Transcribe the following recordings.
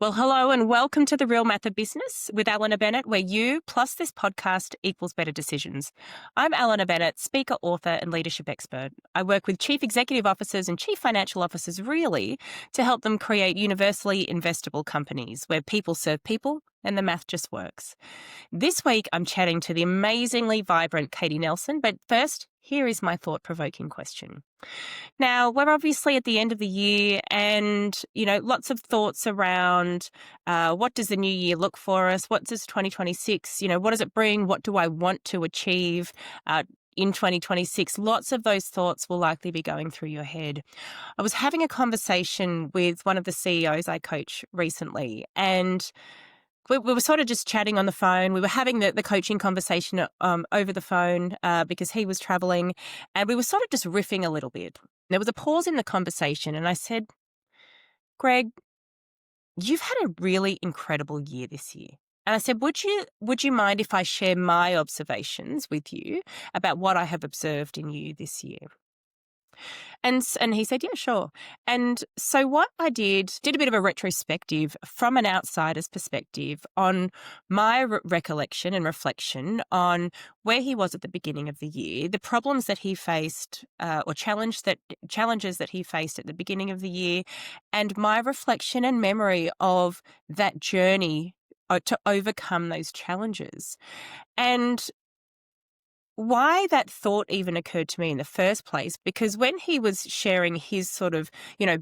Well, hello and welcome to The Real Math of Business with Alena Bennett, where you plus this podcast equals better decisions. I'm Alena Bennett, speaker, author, and leadership expert. I work with chief executive officers and chief financial officers really to help them create universally investable companies where people serve people and the math just works. This week, I'm chatting to the amazingly vibrant Katie Nelson, but first, here is my thought-provoking question. Now, we're obviously at the end of the year and, lots of thoughts around what does the new year look for us? What does 2026, what does it bring? What do I want to achieve in 2026? Lots of those thoughts will likely be going through your head. I was having a conversation with one of the CEOs I coach recently, and we were sort of just chatting on the phone. We were having the coaching conversation over the phone because he was traveling, and we were sort of just riffing a little bit. There was a pause in the conversation, and I said, Greg, you've had a really incredible year this year. And I said, would you mind if I share my observations with you about what I have observed in you this year? And he said, yeah, sure. And so what I did a bit of a retrospective from an outsider's perspective on my recollection and reflection on where he was at the beginning of the year, the problems that he faced or challenges that he faced at the beginning of the year, and my reflection and memory of that journey to overcome those challenges. And why that thought even occurred to me in the first place, because when he was sharing his sort of,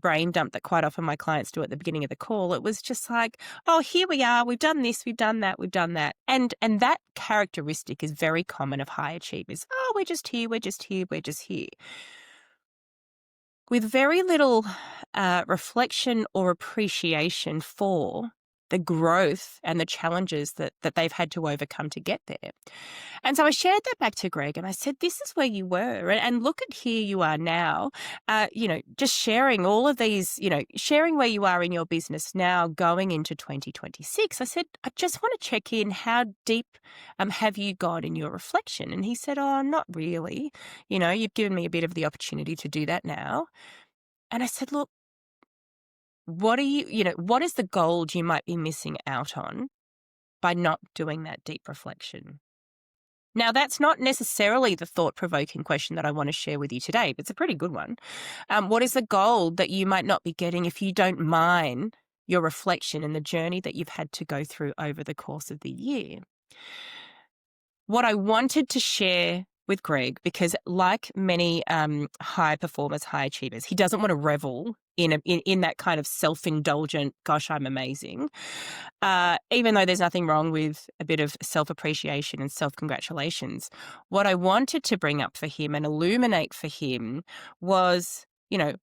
brain dump that quite often my clients do at the beginning of the call, it was just like, oh, here we are, we've done this, we've done that, we've done that. And that characteristic is very common of high achievers. Oh, we're just here, we're just here, we're just here. With very little reflection or appreciation for the growth and the challenges that they've had to overcome to get there. And so I shared that back to Greg and I said, this is where you were. And look at here you are now, just sharing all of these, sharing where you are in your business now going into 2026. I said, I just want to check in. How deep have you gone in your reflection? And he said, oh, not really. You've given me a bit of the opportunity to do that now. And I said, look, what is the gold you might be missing out on by not doing that deep reflection? Now, that's not necessarily the thought-provoking question that I want to share with you today, but it's a pretty good one. What is the gold that you might not be getting if you don't mine your reflection and the journey that you've had to go through over the course of the year? What I wanted to share with Greg, because like many high performers, high achievers, he doesn't want to revel in that kind of self-indulgent, gosh, I'm amazing. Even though there's nothing wrong with a bit of self-appreciation and self-congratulations, what I wanted to bring up for him and illuminate for him was,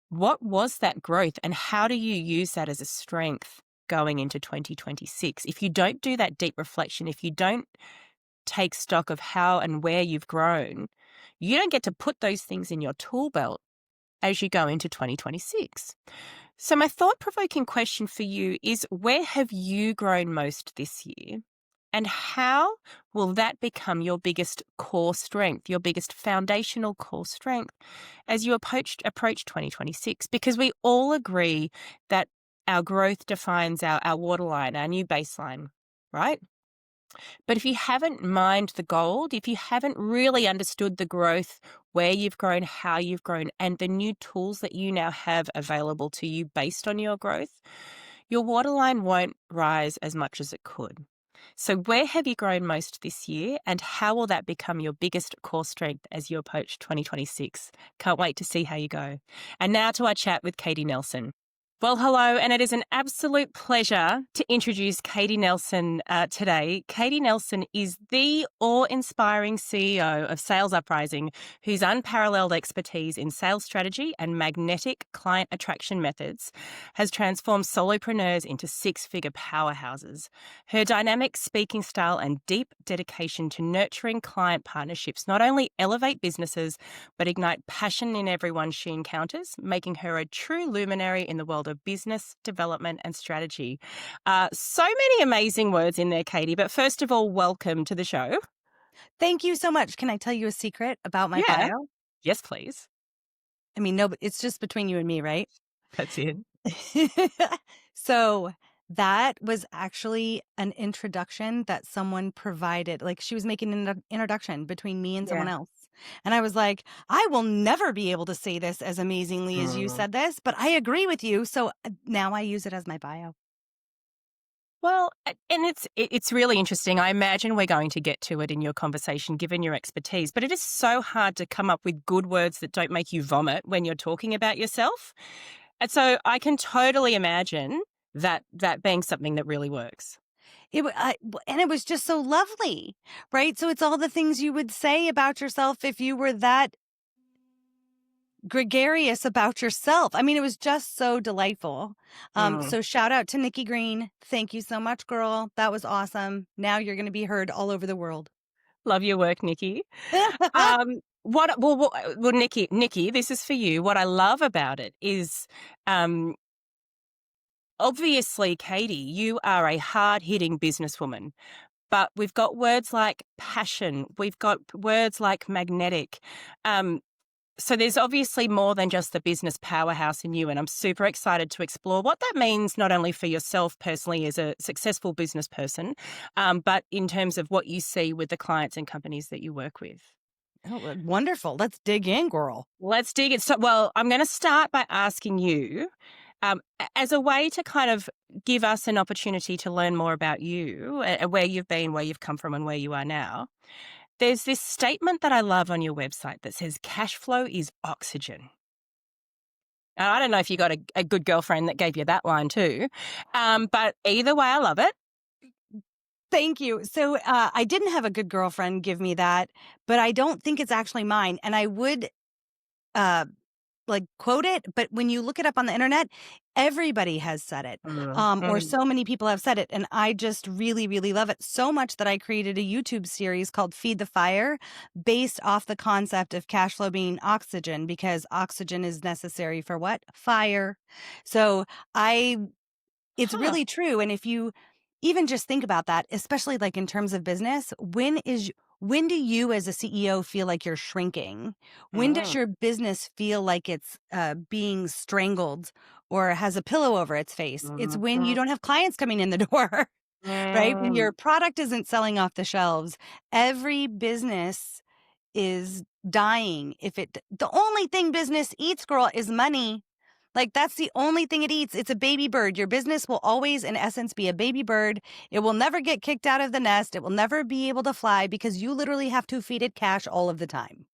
what was that growth and how do you use that as a strength going into 2026? If you don't do that deep reflection, if you don't take stock of how and where you've grown, you don't get to put those things in your tool belt as you go into 2026. So my thought-provoking question for you is, where have you grown most this year? And how will that become your biggest core strength, your biggest foundational core strength as you approach 2026? Because we all agree that our growth defines our waterline, our new baseline, right? But if you haven't mined the gold, if you haven't really understood the growth, where you've grown, how you've grown, and the new tools that you now have available to you based on your growth, your waterline won't rise as much as it could. So where have you grown most this year, and how will that become your biggest core strength as you approach 2026? Can't wait to see how you go. And now to our chat with Katie Nelson. Well, hello, and it is an absolute pleasure to introduce Katie Nelson today. Katie Nelson is the awe-inspiring CEO of Sales Uprising, whose unparalleled expertise in sales strategy and magnetic client attraction methods has transformed solopreneurs into six-figure powerhouses. Her dynamic speaking style and deep dedication to nurturing client partnerships not only elevate businesses, but ignite passion in everyone she encounters, making her a true luminary in the world of business development and strategy. So many amazing words in there, Katie. But first of all, welcome to the show. Thank you so much. Can I tell you a secret about my Yeah. bio? Yes, please. I mean, no, but it's just between you and me, right? That's it. So That was actually an introduction that someone provided. Like, she was making an introduction between me and someone Yeah. else. And I was like, I will never be able to say this as amazingly as you Mm. said this, but I agree with you. So now I use it as my bio. Well, and it's really interesting. I imagine we're going to get to it in your conversation, given your expertise. But it is so hard to come up with good words that don't make you vomit when you're talking about yourself. And so I can totally imagine that being something that really works. And it was just so lovely, right? So it's all the things you would say about yourself if you were that gregarious about yourself. I mean, it was just so delightful. Mm. So shout out to Nikki Green. Thank you so much, girl. That was awesome. Now you're going to be heard all over the world. Love your work, Nikki. Well, Nikki, this is for you. What I love about it is, um, obviously, Katie, you are a hard-hitting businesswoman, but we've got words like passion, we've got words like magnetic. Um, so there's obviously more than just the business powerhouse in you, and I'm super excited to explore what that means not only for yourself personally as a successful business person, but in terms of what you see with the clients and companies that you work with. Oh, wonderful. Let's dig in, girl. Let's dig it. So, well, I'm going to start by asking you, as a way to kind of give us an opportunity to learn more about you, where you've been, where you've come from, and where you are now. There's this statement that I love on your website that says cash flow is oxygen. And I don't know if you got a good girlfriend that gave you that line too, but either way, I love it. Thank you. So I didn't have a good girlfriend give me that, but I don't think it's actually mine. And I would uh, like quote it, but when you look it up on the internet, everybody has said it, Mm, or mm. so many people have said it, and I just really, really love it so much that I created a YouTube series called "Feed the Fire," based off the concept of cash flow being oxygen, because oxygen is necessary for what? Fire. So I it's Huh. really true, and if you even just think about that, especially, like, in terms of business, when do you as a CEO feel like you're shrinking? When does Mm, your business feel like it's, being strangled or has a pillow over its face? It's mm, when you mm, don't have clients coming in the door, right? When mm. your product isn't selling off the shelves. Every business is dying if it the only thing business eats, girl, is money. Like, that's the only thing it eats. It's a baby bird. Your business will always, in essence, be a baby bird. It will never get kicked out of the nest. It will never be able to fly because you literally have to feed it cash all of the time.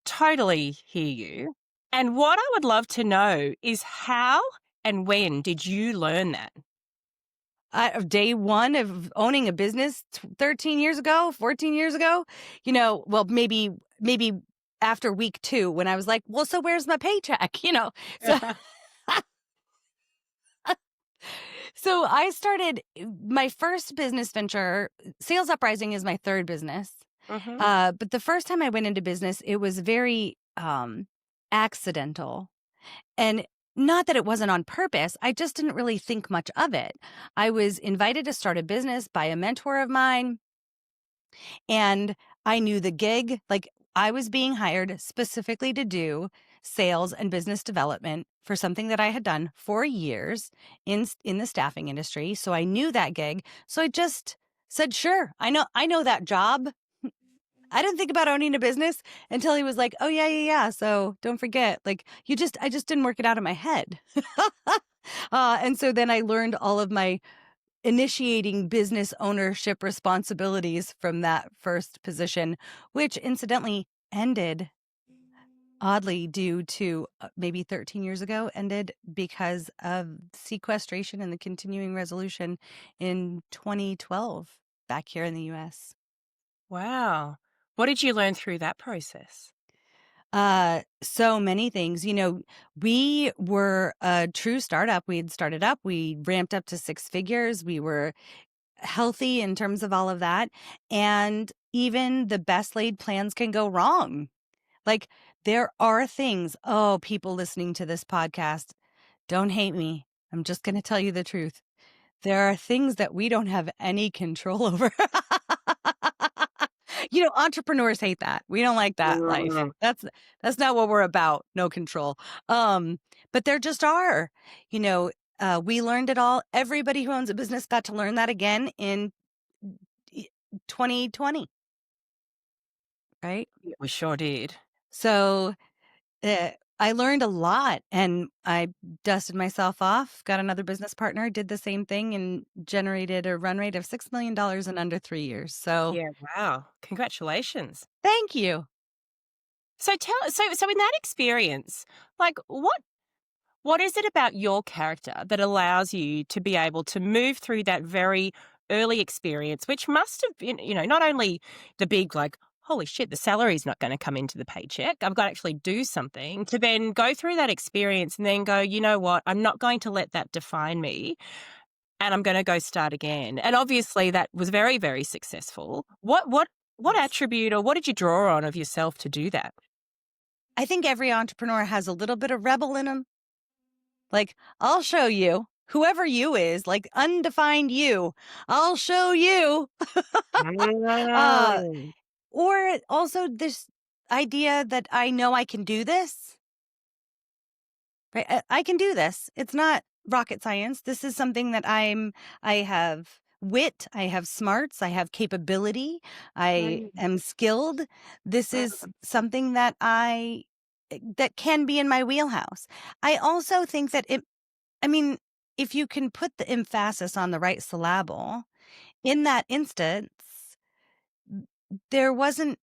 Totally hear you. And what I would love to know is how and when did you learn that? Day one of owning a business 13 years ago, 14 years ago, well, maybe after week two when I was like, well, so where's my paycheck? So So I started my first business venture. Sales Uprising is my third business. Mhm. But the first time I went into business, it was very accidental. And not that it wasn't on purpose, I just didn't really think much of it. I was invited to start a business by a mentor of mine, and I knew the gig. Like, I was being hired specifically to do sales and business development for something that I had done for years in the staffing industry. So I knew that gig. So I just said, "Sure, I know that job." I didn't think about owning a business until he was like, "Oh yeah, yeah, yeah. So don't forget, like, I just didn't work it out in my head." And so then I learned all of my initiating business ownership responsibilities from that first position, which incidentally ended oddly due to maybe 13 years ago, ended because of sequestration and the continuing resolution in 2012 back here in the US. Wow. What did you learn through that process? So many things. We were a true startup. We had started up, we ramped up to six figures. We were healthy in terms of all of that. And even the best laid plans can go wrong. Like, there are things, oh, people listening to this podcast, don't hate me. I'm just going to tell you the truth. There are things that we don't have any control over. Entrepreneurs hate that. We don't like that life. Mm. That's not what we're about. No control. But there just are, you know, We learned it all. Everybody who owns a business got to learn that again in 2020, right? Yeah, we sure did. So I learned a lot, and I dusted myself off, got another business partner, did the same thing, and generated a run rate of $6 million in under 3 years. So Yeah, wow. Congratulations. thank you. So in that experience, like what is it about your character that allows you to be able to move through that very early experience, which must have been, not only the big, like, holy shit, the salary's not going to come into the paycheck. I've got to actually do something to then go through that experience and then go, you know what? I'm not going to let that define me and I'm going to go start again. And obviously that was very, very successful. What Yes. attribute or what did you draw on of yourself to do that? I think every entrepreneur has a little bit of rebel in them. Like, I'll show you, whoever you is, like undefined you, I'll show you. uh, Mm. or also this idea that I know I can do this, right? I can do this. It's not rocket science. This is something that I have wit, I have smarts, I have capability, I Mm. am skilled. This is something that that can be in my wheelhouse. I also think that I mean, if you can put the emphasis on the right syllable, in that instance, there wasn't,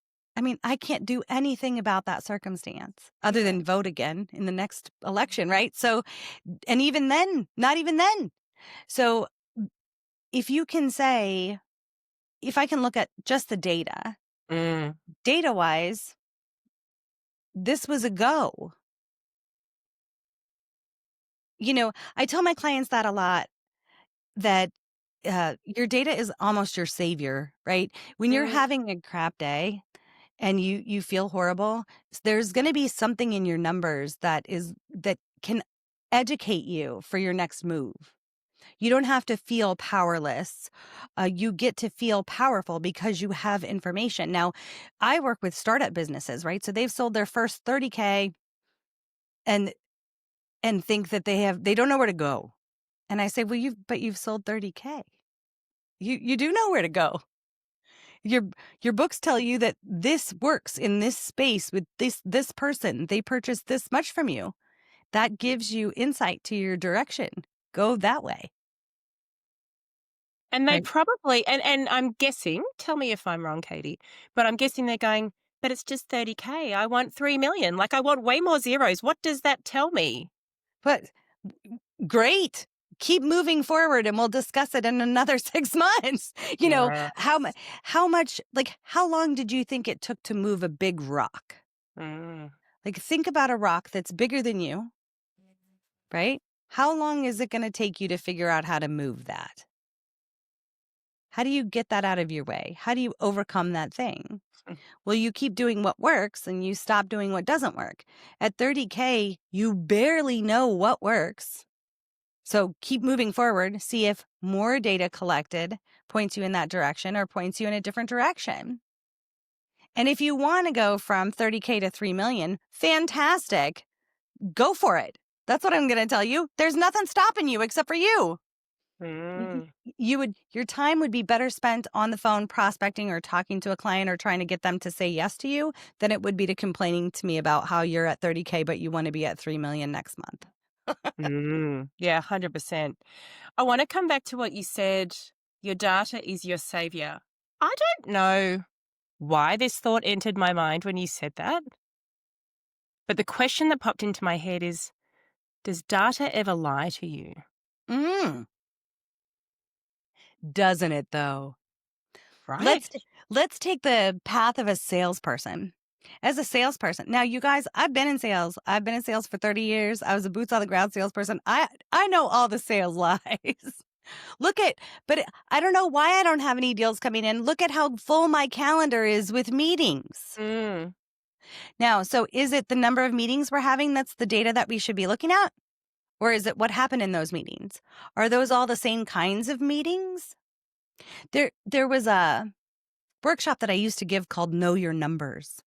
I can't do anything about that circumstance other Yeah. than vote again in the next election, right? So, and even then, not even then. So, if you can say, if I can look at just the Mm. data wise, this was a go. I tell my clients that a lot, that your data is almost your savior, right? When you're Mm. having a crap day and you feel horrible, there's going to be something in your numbers that can educate you for your next move. You don't have to feel powerless. You get to feel powerful because you have information. Now, I work with startup businesses, right? So they've sold their first 30K and think that they don't know where to go. And I say, well, you've sold 30K. You do know where to go. Your books tell you that this works in this space with this person. They purchased this much from you. That gives you insight to your direction. Go that way. And they Right. probably and I'm guessing, tell me if I'm wrong, Katie, but I'm guessing they're going, "But it's just 30K. I want 3,000,000. Like, I want way more zeros. What does that tell me?" But great. Keep moving forward and we'll discuss it in another 6 months. Yeah. How much, like, how long did you think it took to move a big rock? Mm. Like, think about a rock that's bigger than you, right? How long is it going to take you to figure out how to move that? How do you get that out of your way? How do you overcome that thing? Well, you keep doing what works and you stop doing what doesn't work. At 30K, you barely know what works. So keep moving forward, see if more data collected points you in that direction or points you in a different direction. And if you want to go from 30K to 3 million, fantastic. Go for it. That's what I'm going to tell you. There's nothing stopping you except for you. Mm. Your time would be better spent on the phone prospecting or talking to a client or trying to get them to say yes to you than it would be to complaining to me about how you're at 30K but you want to be at 3 million next month. Mm. Yeah, 100%. I wanna come back to what you said, your data is your savior. I don't know why this thought entered my mind when you said that, but the question that popped into my head is, does data ever lie to you? Mm, doesn't it though? Right? Let's take the path of a salesperson. As a salesperson, now you guys, I've been in sales. I've been in sales for 30 years. I was a boots on the ground salesperson. I know all the sales lies. Look at, but I don't know why I don't have any deals coming in. Look at how full my calendar is with meetings. Mm. Now, so is it the number of meetings we're having that's the data that we should be looking at? Or is it what happened in those meetings? Are those all the same kinds of meetings? There was a workshop that I used to give called Know Your Numbers.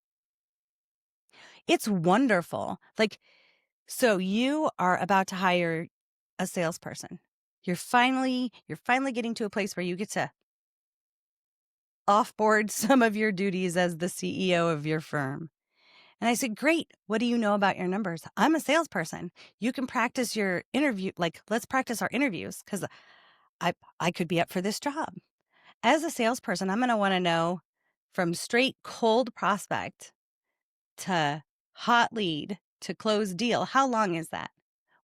It's wonderful. Like, so you are about to hire a salesperson. You're finally getting to a place where you get to offboard some of your duties as the CEO of your firm. And I said, great. What do you know about your numbers? I'm a salesperson. You can practice your interview. Like, let's practice our interviews because I could be up for this job. As a salesperson, I'm going to want to know from straight cold prospect to hot lead to close deal. How long is that?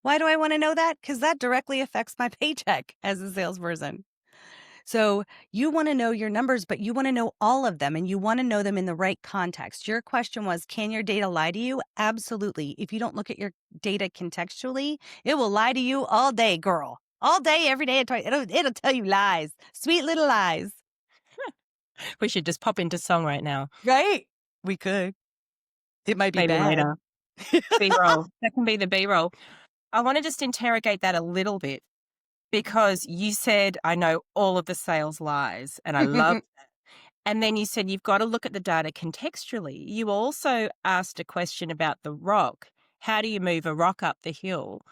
Why do I want to know that? Because that directly affects my paycheck as a salesperson. So you want to know your numbers, but you want to know all of them and you want to know them in the right context. Your question was, can your data lie to you? Absolutely. If you don't look at your data contextually, it will lie to you all day, girl. All day, every day. It'll tell you lies, sweet little lies. We should just pop into song right now. Right? We could. It might be Maybe bad. later. B-roll. That can be the B-roll. I want to just interrogate that a little bit because you said, I know all of the sales lies, and I love that. And then you said you've got to look at the data contextually. You also asked a question about the rock. How do you move a rock up the hill?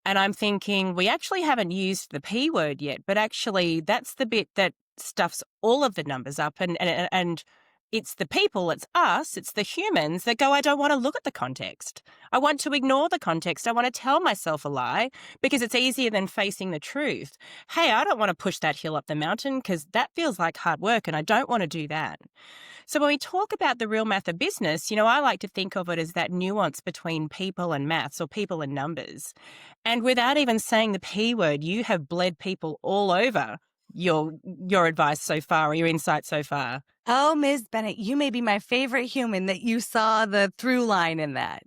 And I'm thinking we actually haven't used the P word yet, but actually that's the bit that stuffs all of the numbers up and it's the people, it's us, it's the humans that go, I don't want to look at the context. I want to ignore the context. I want to tell myself a lie because it's easier than facing the truth. Hey, I don't want to push that hill up the mountain because that feels like hard work and I don't want to do that. So when we talk about the real math of business, I like to think of it as that nuance between people and maths or people and numbers. And without even saying the P word, you have bled people all over your advice so far or your insight so far. Oh, Ms. Bennett, you may be my favorite human that you saw the through line in that.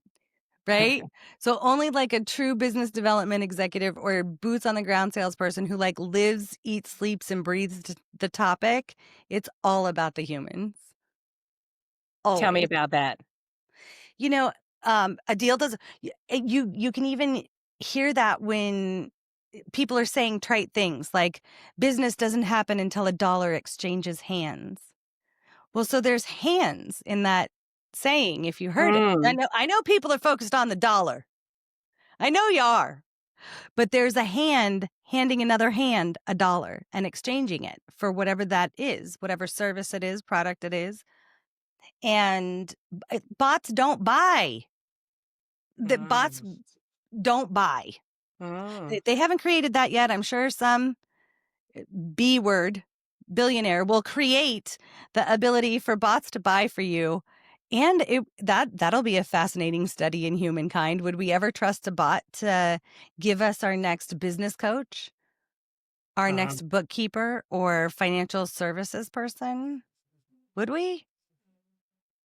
Right? So only like a true business development executive or boots on the ground salesperson who like lives, eats, sleeps, and breathes the topic. It's all about the humans. Tell me Always. about that. You know, a deal does you can even hear that when people are saying trite things like business doesn't happen until a dollar exchanges hands. Well, so there's hands in that saying if you heard it. Mm. I know people are focused on the dollar. I know you are. But there's a hand handing another hand a dollar and exchanging it for whatever that is, whatever service it is, product it is. And bots don't buy. The bots Mm. don't buy. Mm. They haven't created that yet. I'm sure some B word billionaire will create the ability for bots to buy for you. And that'll be a fascinating study in humankind. Would we ever trust a bot to give us our next business coach, our Mm. next bookkeeper, or financial services person? Would we?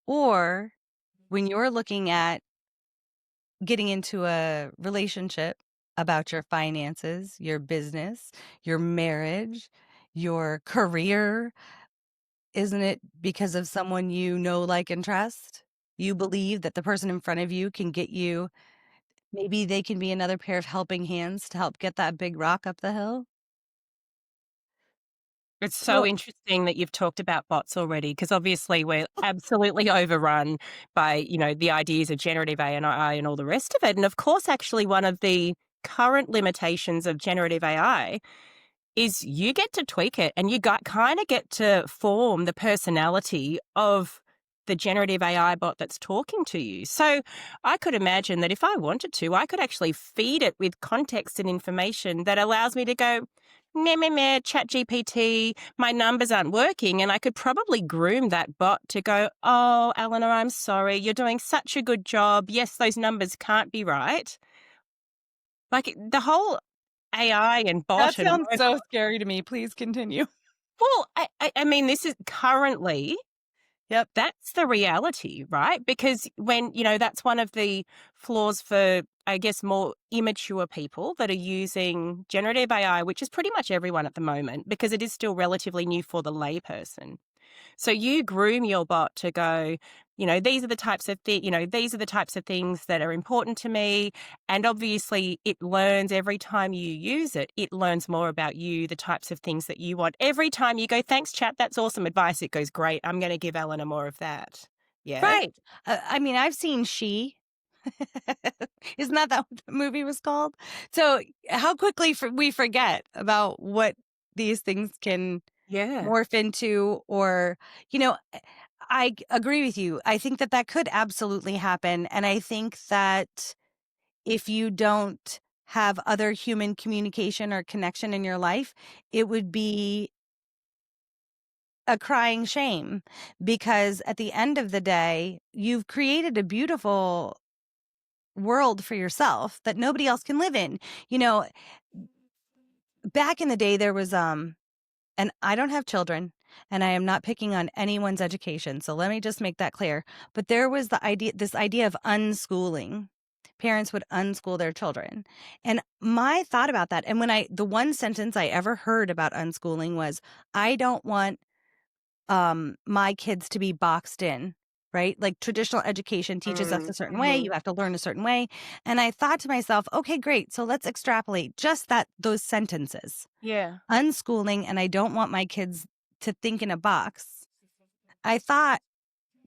Or when you're looking at getting into a relationship about your finances, your business, your marriage, your career, isn't it because of someone you know, like, and trust? You believe that the person in front of you can get you, maybe they can be another pair of helping hands to help get that big rock up the hill? It's so So interesting that you've talked about bots already, because obviously we're absolutely overrun by, the ideas of generative AI and all the rest of it. And of course, actually, one of the current limitations of generative AI is you get to tweak it and you got kind of get to form the personality of the generative AI bot that's talking to you. So I could imagine that if I wanted to, I could actually feed it with context and information that allows me to go, meh, meh, meh, chat GPT, my numbers aren't working. And I could probably groom that bot to go, oh, Alena, I'm sorry. You're doing such a good job. Yes, those numbers can't be right. Like the whole AI and that bot and sounds so scary to me. Please continue. well, I mean, this is currently Yep. that's the reality, right? Because when, that's one of the flaws for, I guess, more immature people that are using generative AI, which is pretty much everyone at the moment, because it is still relatively new for the layperson. So you groom your bot to go, these are the types of these are the types of things that are important to me. And obviously it learns every time you use it, it learns more about you, the types of things that you want. Every time you go, thanks, chat, that's awesome advice. It goes, great. I'm going to give Elena more of that. Yeah. Right. I mean, I've seen She. Isn't that what the movie was called? So how quickly we forget about what these things can Yeah. morph into, or, you know, I agree with you. I think that that could absolutely happen. And I think that if you don't have other human communication or connection in your life, it would be a crying shame, because at the end of the day, you've created a beautiful world for yourself that nobody else can live in. You know, back in the day, there was, and I don't have children, and I am not picking on anyone's education. So let me just make that clear. But there was this idea of unschooling. Parents would unschool their children. And my thought about that, and the one sentence I ever heard about unschooling was, I don't want my kids to be boxed in, right? Like traditional education teaches us a certain way, Mhm. you have to learn a certain way. And I thought to myself, okay, great. So let's extrapolate just those sentences. Yeah. Unschooling, and I don't want my kids to think in a box. I thought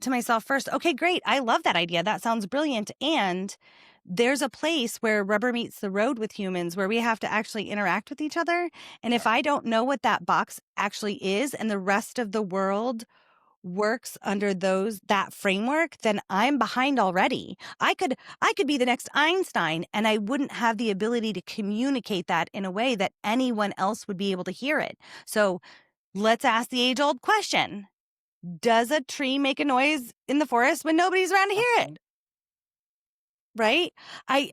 to myself first, okay, great. I love that idea. That sounds brilliant. And there's a place where rubber meets the road with humans, where we have to actually interact with each other. And if I don't know what that box actually is, and the rest of the world works under that framework, then I'm behind already. I could be the next Einstein, and I wouldn't have the ability to communicate that in a way that anyone else would be able to hear it. So let's ask the age-old question. Does a tree make a noise in the forest when nobody's around to hear it? Right? I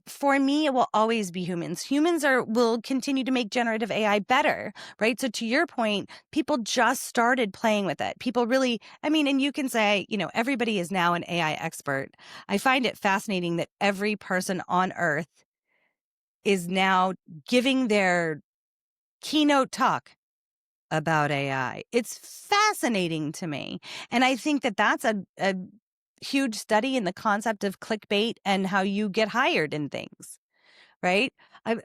for me, it will always be humans. Will continue to make generative AI better, right? So to your point, people just started playing with it. People really, I mean, and you can say, everybody is now an AI expert. I find it fascinating that every person on earth is now giving their keynote talk about AI. It's fascinating to me. And I think that that's a huge study in the concept of clickbait and how you get hired in things, right? I'm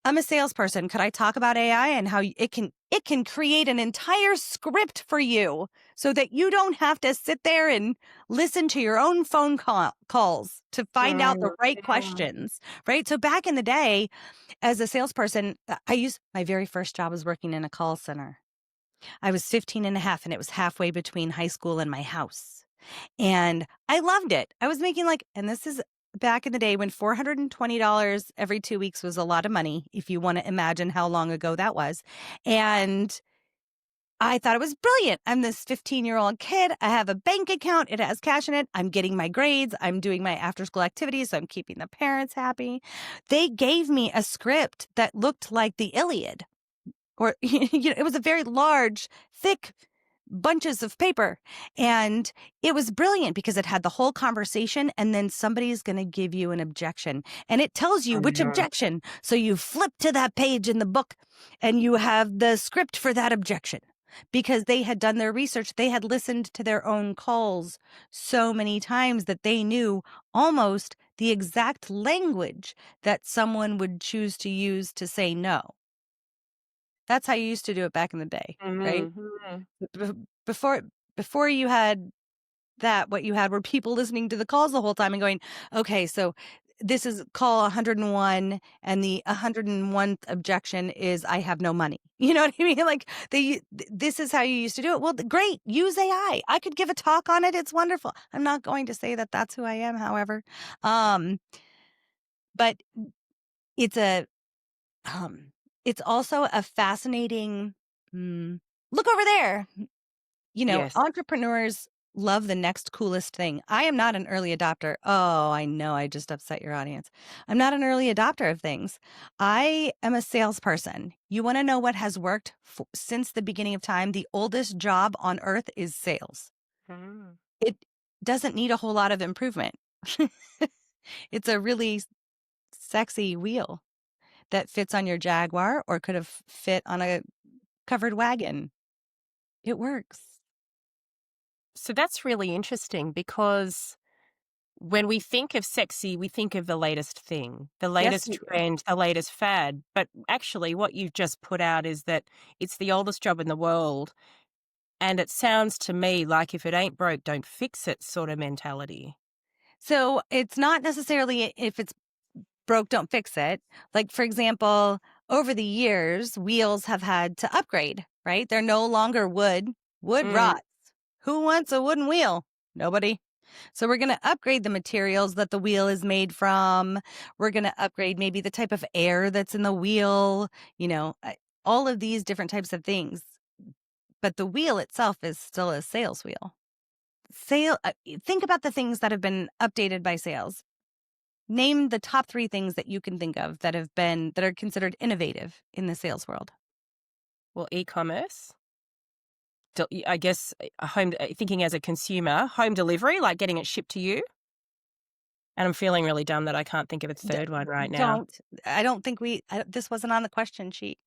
I'm a salesperson. Could I talk about AI and how it can create an entire script for you so that you don't have to sit there and listen to your own calls to find out the right Mhm. questions, right? So back in the day, as a salesperson, I used my very first job was working in a call center. I was 15 and a half, and it was halfway between high school and my house. And I loved it. I was making and this is back in the day when $420 every 2 weeks was a lot of money, if you want to imagine how long ago that was. And I thought it was brilliant. I'm this 15-year-old kid. I have a bank account. It has cash in it. I'm getting my grades. I'm doing my after school activities. So I'm keeping the parents happy. They gave me a script that looked like the Iliad, or it was a very large, thick bunches of paper, and it was brilliant because it had the whole conversation, and then somebody's going to give you an objection, and it tells you which Mhm. objection. So you flip to that page in the book, and you have the script for that objection, because they had done their research. They had listened to their own calls so many times that they knew almost the exact language that someone would choose to use to say no. That's how you used to do it back in the day, right? Mhm. Mhm. B before before you had that, what you had were people listening to the calls the whole time and going, "Okay, so this is call 101, and the 101th objection is I have no money." You know what I mean? Like, this is how you used to do it. Well, great, use AI. I could give a talk on it. It's wonderful. I'm not going to say that that's who I am, however. Um, but it's a Um, it's also a fascinating, look over there. Yes. Entrepreneurs love the next coolest thing. I am not an early adopter. Oh, I know I just upset your audience. I'm not an early adopter of things. I am a salesperson. You want to know what has worked since the beginning of time? The oldest job on earth is sales. Mhm. It doesn't need a whole lot of improvement. It's a really sexy wheel that fits on your Jaguar, or could have fit on a covered wagon. It works. So that's really interesting because when we think of sexy, we think of the latest thing, the Yes, latest we do. trend, the latest fad. But actually, what you've just put out is that it's the oldest job in the world. And it sounds to me like if it ain't broke, don't fix it sort of mentality. So it's not necessarily if it's broke, don't fix it. Like, for example, over the years, wheels have had to upgrade, right? They're no longer wood. Wood Mm, rots. Who wants a wooden wheel? Nobody. So we're going to upgrade the materials that the wheel is made from. We're going to upgrade maybe the type of air that's in the wheel, all of these different types of things. But the wheel itself is still a sales wheel. Think about the things that have been updated by sales. Name the top 3 things that you can think of that are considered innovative in the sales world. well, e-commerce. I guess home. Thinking as a consumer, home delivery, like getting it shipped to you. And I'm feeling really dumb that I can't think of a D- third one right now. don't. I don't think this wasn't on the question sheet.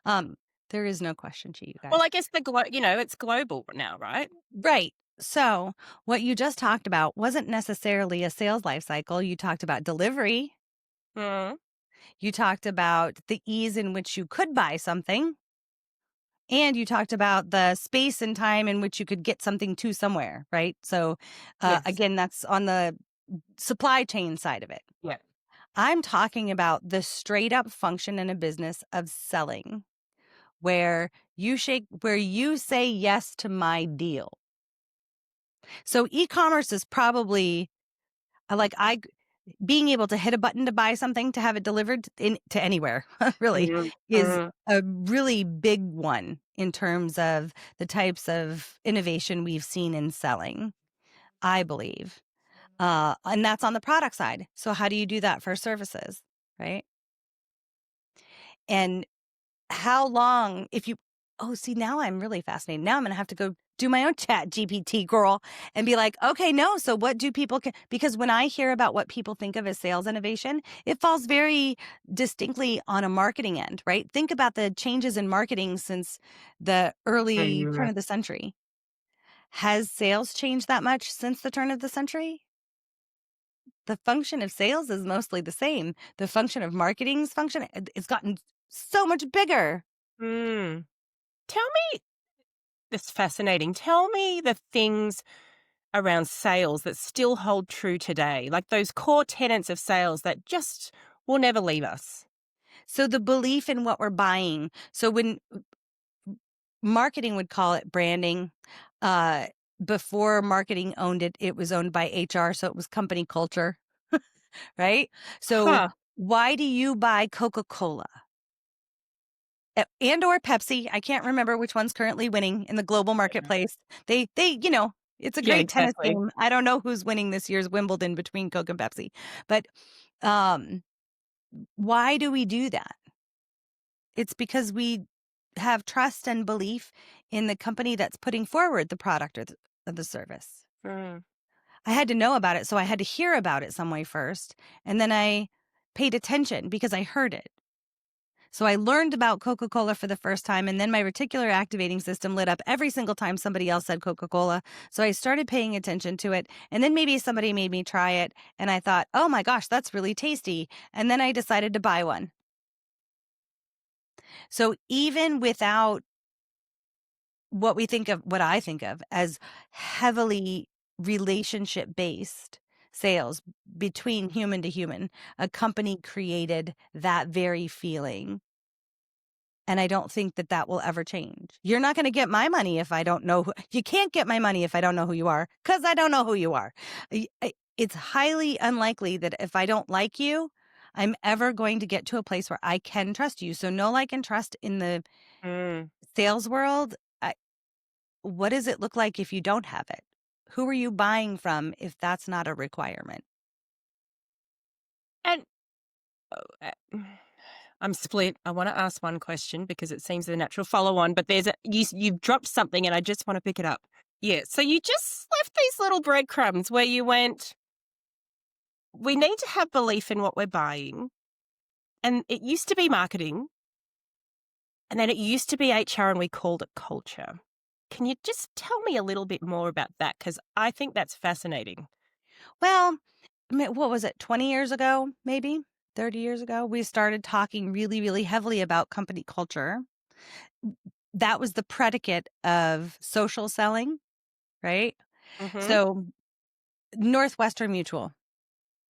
Um, there is no question sheet, you Well, guys. I guess it's global now, right? Right. So, what you just talked about wasn't necessarily a sales life cycle. You talked about delivery. Mm, You talked about the ease in which you could buy something. And you talked about the space and time in which you could get something to somewhere, right? So, yes. again, that's on the supply chain side of it. Yeah. I'm talking about the straight up function in a business of selling, where where you say yes to my deal. So e-commerce is probably like being able to hit a button to buy something to have it delivered to anywhere really Mm, is mm, a really big one in terms of the types of innovation we've seen in selling, I believe. And that's on the product side. So how do you do that for services, right? And how long if you oh, see, now I'm really fascinated. Now I'm going to have to go do my own chat GPT girl and be like, okay, no. So what do people, because when I hear about what people think of as sales innovation, it falls very distinctly on a marketing end, right? Think about the changes in marketing since the early mm, turn of the century. Has sales changed that much since the turn of the century? The function of sales is mostly the same. The function of marketing's function, it's gotten so much bigger. mm. Tell me, it's fascinating. Tell me the things around sales that still hold true today, like those core tenets of sales that just will never leave us. So the belief in what we're buying. So when marketing would call it branding, uh, before marketing owned it, it was owned by HR. So it was company culture, right? So Huh. why do you buy Coca-Cola? And or Pepsi? I can't remember which one's currently winning in the global Yeah. marketplace. It's a Yeah, great tennis exactly. game. I don't know who's winning this year's Wimbledon between Coke and Pepsi, but um, why do we do that? It's because we have trust and belief in the company that's putting forward the product or the service. Mm. I had to know about it, so I had to hear about it some way first, and then I paid attention because I heard it. So I learned about Coca-Cola for the first time, and then my reticular activating system lit up every single time somebody else said Coca-Cola. So I started paying attention to it, and then maybe somebody made me try it, and I thought, "Oh my gosh, that's really tasty." And then I decided to buy one. So even without what I think of as heavily relationship based sales between human to human, a company created that very feeling. And I don't think that that will ever change. You're not going to get my money if I don't know you can't get my money if I don't know who you are, because I don't know who you are. It's highly unlikely that if I don't like you, I'm ever going to get to a place where I can trust you. So no like and trust in the Mm. sales world. What does it look like if you don't have it? Who are you buying from if that's not a requirement? And I'm split. I want to ask one question because it seems the natural follow on, but you've dropped something and I just want to pick it up. Yeah. So you just left these little breadcrumbs where you went, we need to have belief in what we're buying. And it used to be marketing, and then it used to be HR, and we called it culture. Can you just tell me a little bit more about that? Because I think that's fascinating. Well, what was it, 20 years ago, maybe 30 years ago? We started talking really, really heavily about company culture. That was the predicate of social selling, right? Mm-hmm. So, Northwestern Mutual,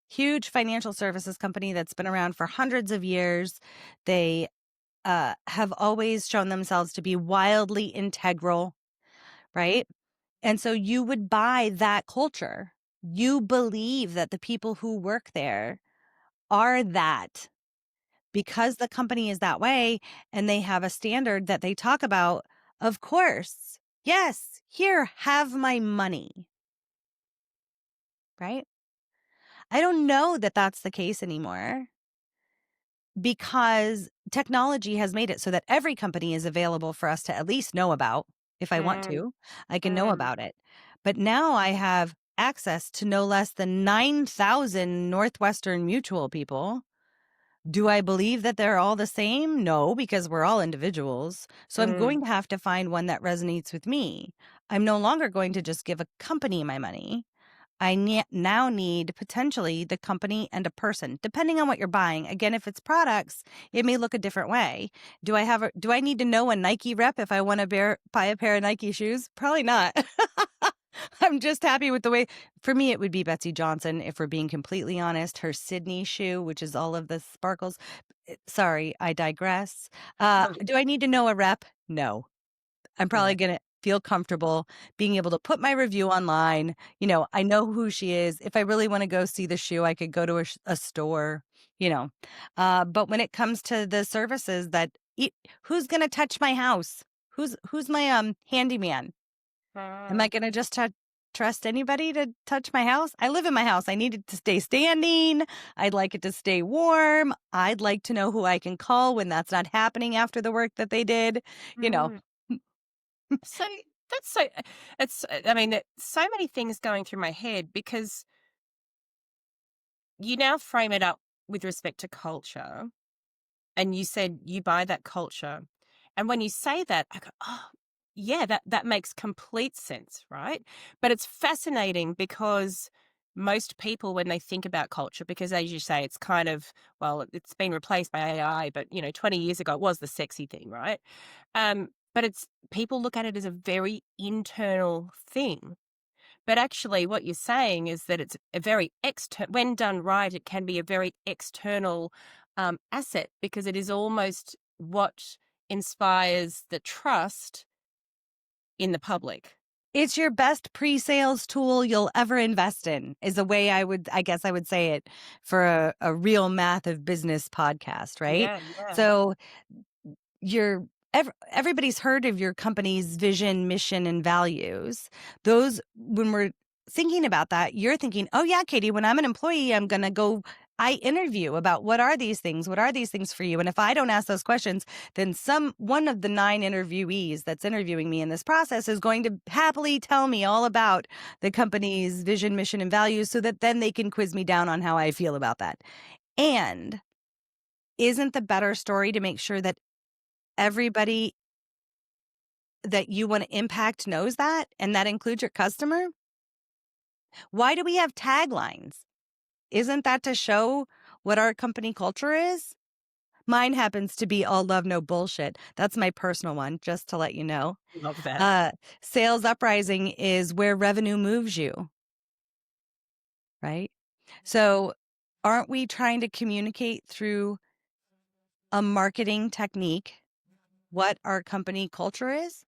huge financial services company that's been around for hundreds of years. They have always shown themselves to be wildly integral, right? And so you would buy that culture. You believe that the people who work there are that because the company is that way and they have a standard that they talk about. Of course, yes, here, have my money, right? I don't know that that's the case anymore because technology has made it so that every company is available for us to at least know about. If I want Mm, to, I can know mm, about it. But now I have access to no less than 9,000 Northwestern Mutual people. Do I believe that they're all the same? No, because we're all individuals. So I'm mm, going to have to find one that resonates with me. I'm no longer going to just give a company my money. Now need potentially the company and a person, depending on what you're buying. Again, if it's products, it may look a different way. Do I need to know a Nike rep if I want to buy a pair of Nike shoes? Probably not. I'm just happy with the way. For me, it would be Betsy Johnson, if we're being completely honest. Her Sydney shoe, which is all of the sparkles. Sorry, I digress. Do I need to know a rep? No. I'm yeah. probably going to feel comfortable being able to put my review online. I know who she is. If I really want to go see the shoe, I could go to a store, you know. But when it comes to the services who's going to touch my house? Who's my handyman? Am I Mm, going to just trust anybody to touch my house? I live in my house. I need it to stay standing. I'd like it to stay warm. I'd like to know who I can call when that's not happening after the work that they did. You know, mm. So that's so, I mean, so many things going through my head because you now frame it up with respect to culture. And you said you buy that culture. And when you say that, I go, oh, yeah, that makes complete sense, right? But it's fascinating because most people, when they think about culture, because as you say, it's kind of, well, it's been replaced by AI, but 20 years ago, it was the sexy thing, right? But it's people look at it as a very internal thing. But actually, what you're saying is that it's a very when done right, it can be a very external asset because it is almost what inspires the trust in the public. it's your best pre-sales tool you'll ever invest in is the way I guess I would say it for a real math of business podcast, right? Yeah, yeah. So your everybody's heard of your company's vision, mission, and values. Those, when we're thinking about that, you're thinking, oh yeah, Katie, when I'm an employee, I'm going to go, I interview about what are these things? What are these things for you? And if I don't ask those questions, then one of the 9 interviewees that's interviewing me in this process is going to happily tell me all about the company's vision, mission, and values so that then they can quiz me down on how I feel about that. And isn't the better story to make sure that everybody that you want to impact knows that, and that includes your customer? Why do we have taglines? Isn't that to show what our company culture is? Mine happens to be all love, no bullshit. That's my personal one, just to let you know. Love that. Uh, Sales Uprising is where revenue moves you, right? So aren't we trying to communicate through a marketing technique what our company culture is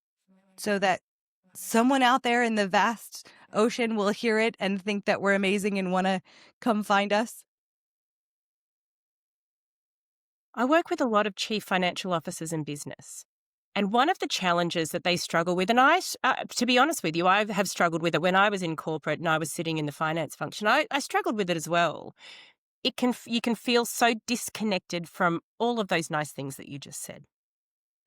so that someone out there in the vast ocean will hear it and think that we're amazing and want to come find us? I work with a lot of chief financial officers in business. And one of the challenges that they struggle with, and to be honest with you, I have struggled with it when I was in corporate and I was sitting in the finance function. I struggled with it as well. You can feel so disconnected from all of those nice things that you just said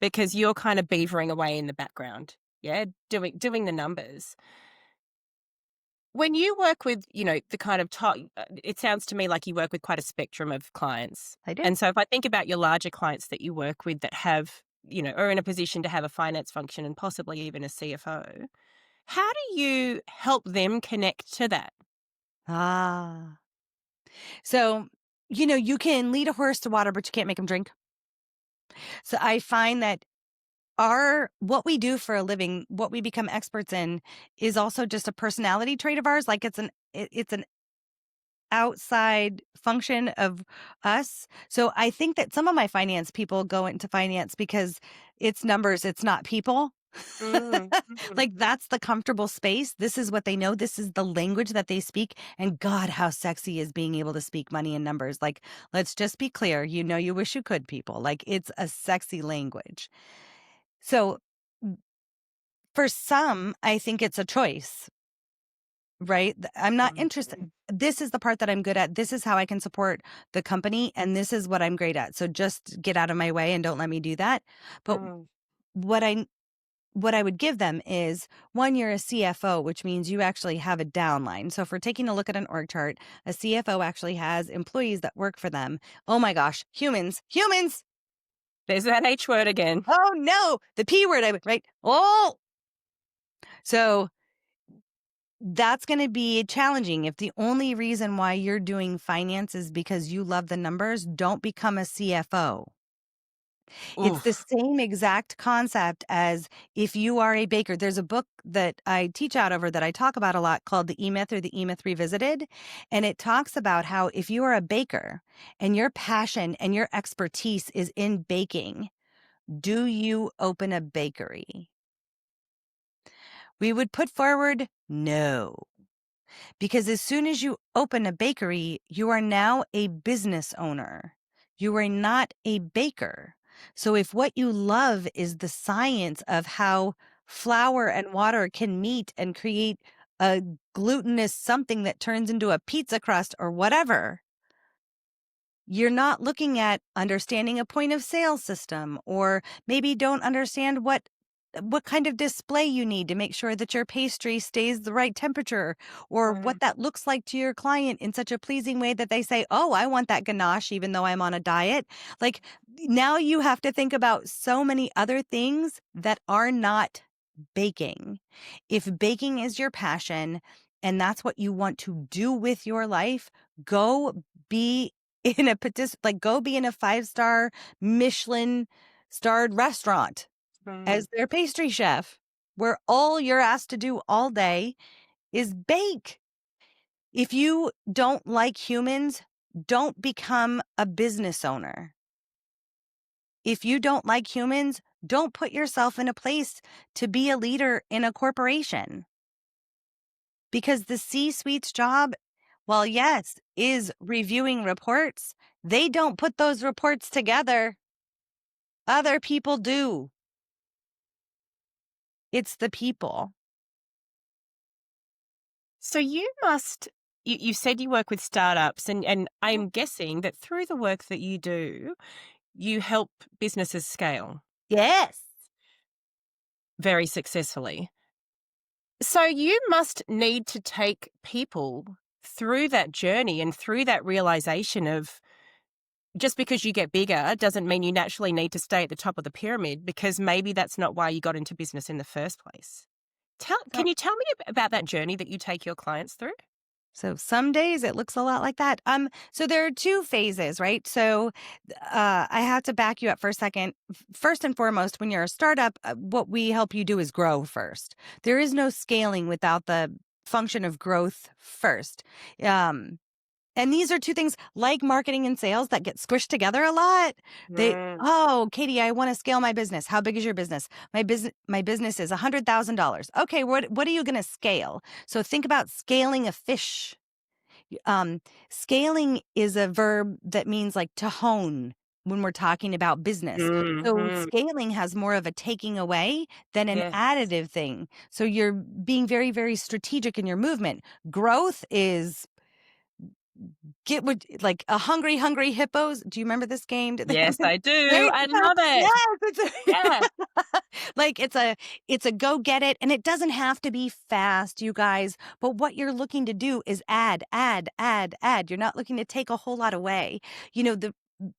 because you're kind of beavering away in the background, yeah, doing the numbers. When you work with, the kind of top, it sounds to me like you work with quite a spectrum of clients. I do. And so if I think about your larger clients that you work with that have, are in a position to have a finance function and possibly even a CFO, how do you help them connect to that? Ah. So, you can lead a horse to water, but you can't make him drink. So I find that what we do for a living, what we become experts in is also just a personality trait of ours. Like it's an outside function of us. So I think that some of my finance people go into finance because it's numbers, it's not people. Mm, mm, Like that's the comfortable space. This is what they know. This is the language that they speak. And God, how sexy is being able to speak money and numbers. Like, let's just be clear. You know, you wish you could, people. Like, it's a sexy language. So for some, I think it's a choice, right? I'm not mm, interested. This is the part that I'm good at. This is how I can support the company. And this is what I'm great at. So just get out of my way and don't let me do that. But mm, what I what I would give them is one, you're a CFO, which means you actually have a downline. So if we're taking a look at an org chart, a CFO actually has employees that work for them. Oh my gosh, humans. There's that H word again. Oh no, the P word, right? Oh, so that's going to be challenging. If the only reason why you're doing finance is because you love the numbers, don't become a CFO. It's the Oof. same exact concept as if you are a baker. There's a book that I teach out over that I talk about a lot called The E-Myth or The E-Myth Revisited. And it talks about how if you are a baker and your passion and your expertise is in baking, do you open a bakery? We would put forward no. Because as soon as you open a bakery, you are now a business owner. You are not a baker. So if what you love is the science of how flour and water can meet and create a glutinous something that turns into a pizza crust or whatever, you're not looking at understanding a point of sale system, or maybe don't understand what kind of display you need to make sure that your pastry stays the right temperature, or what Mm, that looks like to your client in such a pleasing way that they say, oh, I want that ganache even though I'm on a diet. Like now you have to think about so many other things that are not baking. If baking is your passion and that's what you want to do with your life, go be in a go be in a 5-star Michelin starred restaurant mm. as their pastry chef, where all you're asked to do all day is bake. If you don't like humans, don't become a business owner. If you don't like humans, don't put yourself in a place to be a leader in a corporation. Because the C-suite's job, while yes, is reviewing reports, they don't put those reports together. Other people do. It's the people. So you said you work with startups, and I'm guessing that through the work that you do, you help businesses scale Yes. very successfully. So you must need to take people through that journey and through that realization of just because you get bigger doesn't mean you naturally need to stay at the top of the pyramid, because maybe that's not why you got into business in the first place. So Can you tell me about that journey that you take your clients through? So some days it looks a lot like that. So there are two phases, right? So I have to back you up for a second. First and foremost, when you're a startup, what we help you do is grow first. There is no scaling without the function of growth first. Um, and these are two things like marketing and sales that get squished together a lot. Mm, Oh, Katie, I want to scale my business. How big is your business? My business is $100,000. Okay, what are you going to scale? So think about scaling a fish. Um, Scaling is a verb that means like to hone when we're talking about business. mm, So mm. scaling has more of a taking away than an Yes. additive thing. So you're being very, very strategic in your movement. Growth is get what like a hungry hippos. Do you remember this game? Did they have Yes, it? I do. Right? I love it. Yes, Yeah. like it's a go get it, and it doesn't have to be fast, you guys. But what you're looking to do is add. You're not looking to take a whole lot away. You know, the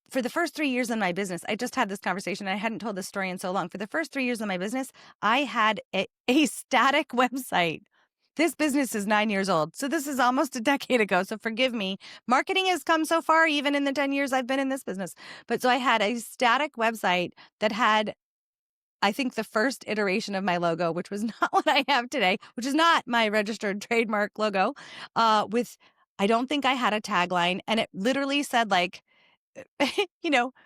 for the first 3 years in my business, I just had this conversation. I hadn't told this story in so long. For the first 3 years of my business, I had a static website. This business is 9 years old. So this is almost a decade ago. So forgive me. Marketing has come so far, even in the 10 years I've been in this business. But so I had a static website that had, I think, the first iteration of my logo, which was not what I have today, which is not my registered trademark logo, with I don't think I had a tagline, and it literally said like,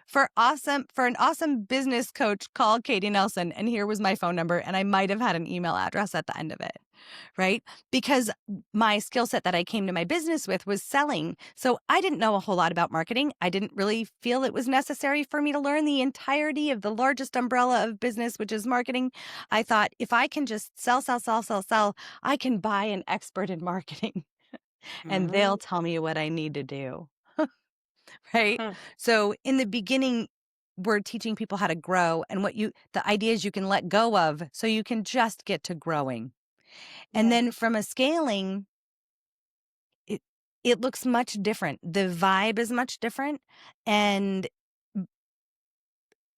for an awesome business coach, call Katie Nelson. And here was my phone number. And I might have had an email address at the end of it. Right. Because my skill set that I came to my business with was selling. So I didn't know a whole lot about marketing. I didn't really feel it was necessary for me to learn the entirety of the largest umbrella of business, which is marketing. I thought if I can just sell, sell, sell, sell, sell, I can buy an expert in marketing and they'll Mm. tell me what I need to do. Right? Hmm. So in the beginning, we're teaching people how to grow and the ideas you can let go of so you can just get to growing. And Yeah. then from a scaling, it it looks much different. The vibe is much different. And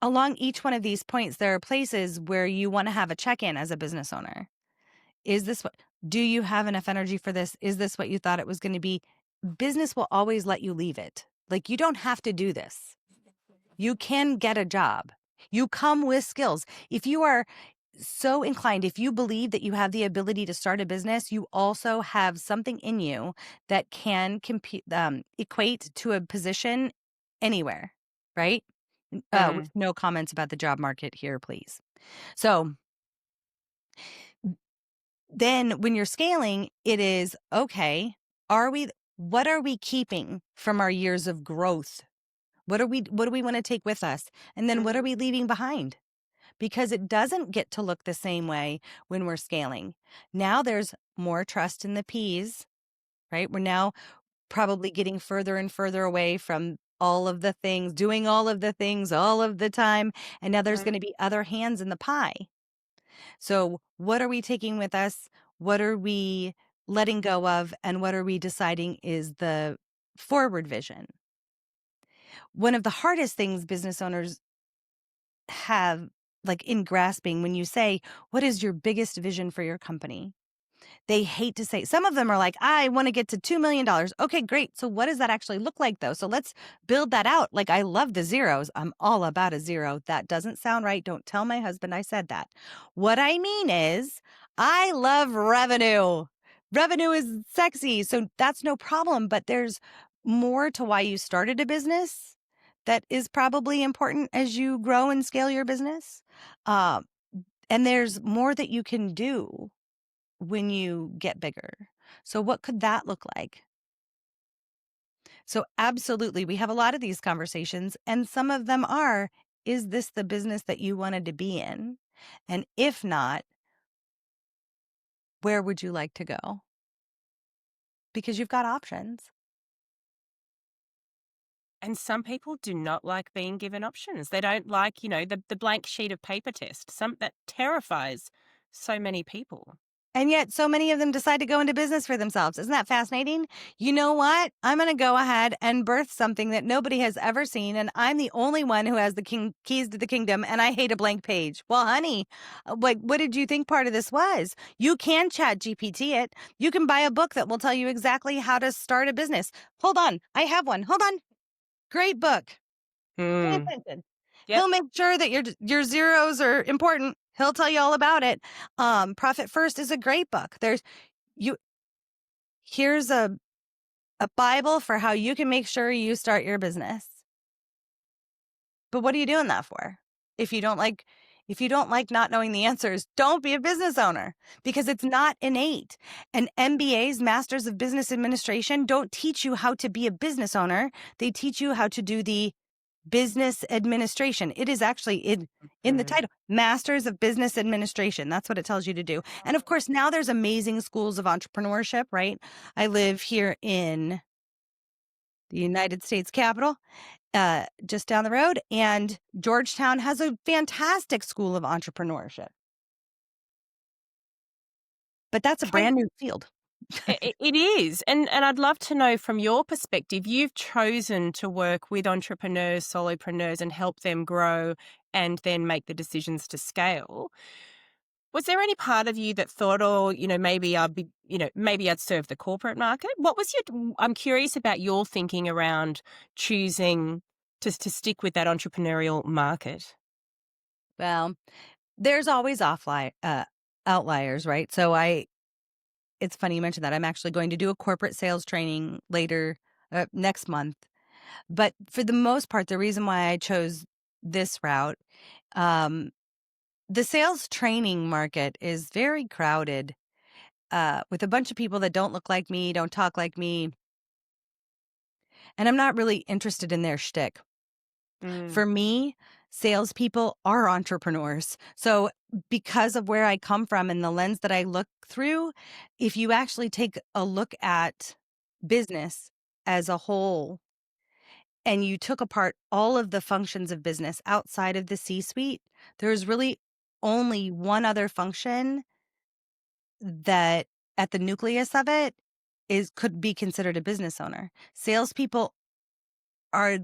along each one of these points, there are places where you want to have a check-in as a business owner. Is this what do you have enough energy for this? Is this what you thought it was going to be? Business will always let you leave it. Like you don't have to do this. You can get a job. You come with skills. If you are so inclined, if you believe that you have the ability to start a business, you also have something in you that can equate to a position anywhere, right? With Mm. no comments about the job market here, please. So then when you're scaling, it is okay. What are we keeping from our years of growth? What do we want to take with us? And then what are Mhm. we leaving behind? Because it doesn't get to look the same way when we're scaling. Now there's more trust in the P's, right? We're now probably getting further and further away from all of the things, doing all of the things all of the time. And now there's Mm. going to be other hands in the pie. So, what are we taking with us? What are we letting go of? And what are we deciding is the forward vision? One of the hardest things business owners have, like in grasping, when you say, what is your biggest vision for your company? They hate to say, some of them are like, I want to get to $2 million. Okay, great. So what does that actually look like though? So let's build that out. Like, I love the zeros. I'm all about a zero. That doesn't sound right. Don't tell my husband I said that. What I mean is, I love revenue. Revenue is sexy. So that's no problem. But there's more to why you started a business that is probably important as you grow and scale your business. Um, and there's more that you can do when you get bigger. So, what could that look like? So, absolutely, we have a lot of these conversations, and some of them are, is this the business that you wanted to be in? And if not, where would you like to go? Because you've got options. And some people do not like being given options. They don't like, the blank sheet of paper test. That terrifies so many people. And yet, so many of them decide to go into business for themselves. Isn't that fascinating? You know what? I'm going to go ahead and birth something that nobody has ever seen. And I'm the only one who has the keys to the kingdom. And I hate a blank page. Well, honey, like, what did you think part of this was? You can chat GPT it. You can buy a book that will tell you exactly how to start a business. Hold on. I have one. Hold on. Great book. Pay Hmm. attention. Yep. He'll make sure that your zeros are important. He'll tell you all about it. Profit First is a great book. You here's a Bible for how you can make sure you start your business. But what are you doing that for? If you don't like not knowing the answers, don't be a business owner because it's not innate. And MBAs, Masters of Business Administration, don't teach you how to be a business owner. They teach you how to do the business administration. It is actually in the Mm. title, Masters of Business Administration. That's what it tells you to do. And of course, now there's amazing schools of entrepreneurship, right? I live here in the United States Capitol, just down the road, and Georgetown has a fantastic school of entrepreneurship. But that's a Can brand new field. it is, and I'd love to know from your perspective. You've chosen to work with entrepreneurs, solopreneurs, and help them grow, and then make the decisions to scale. Was there any part of you that thought, "Oh, maybe maybe I'd serve the corporate market"? What was your I'm curious about your thinking around choosing to stick with that entrepreneurial market. Well, there's always outliers, right? So it's funny you mentioned that. I'm actually going to do a corporate sales training later next month. But for the most part, the reason why I chose this route, um, the sales training market is very crowded with a bunch of people that don't look like me, don't talk like me, and I'm not really interested in their shtick. Mm. For me, salespeople are entrepreneurs. So, because of where I come from and the lens that I look through, if you actually take a look at business as a whole and you took apart all of the functions of business outside of the C suite, there's really only one other function that at the nucleus of it is could be considered a business owner. Salespeople are,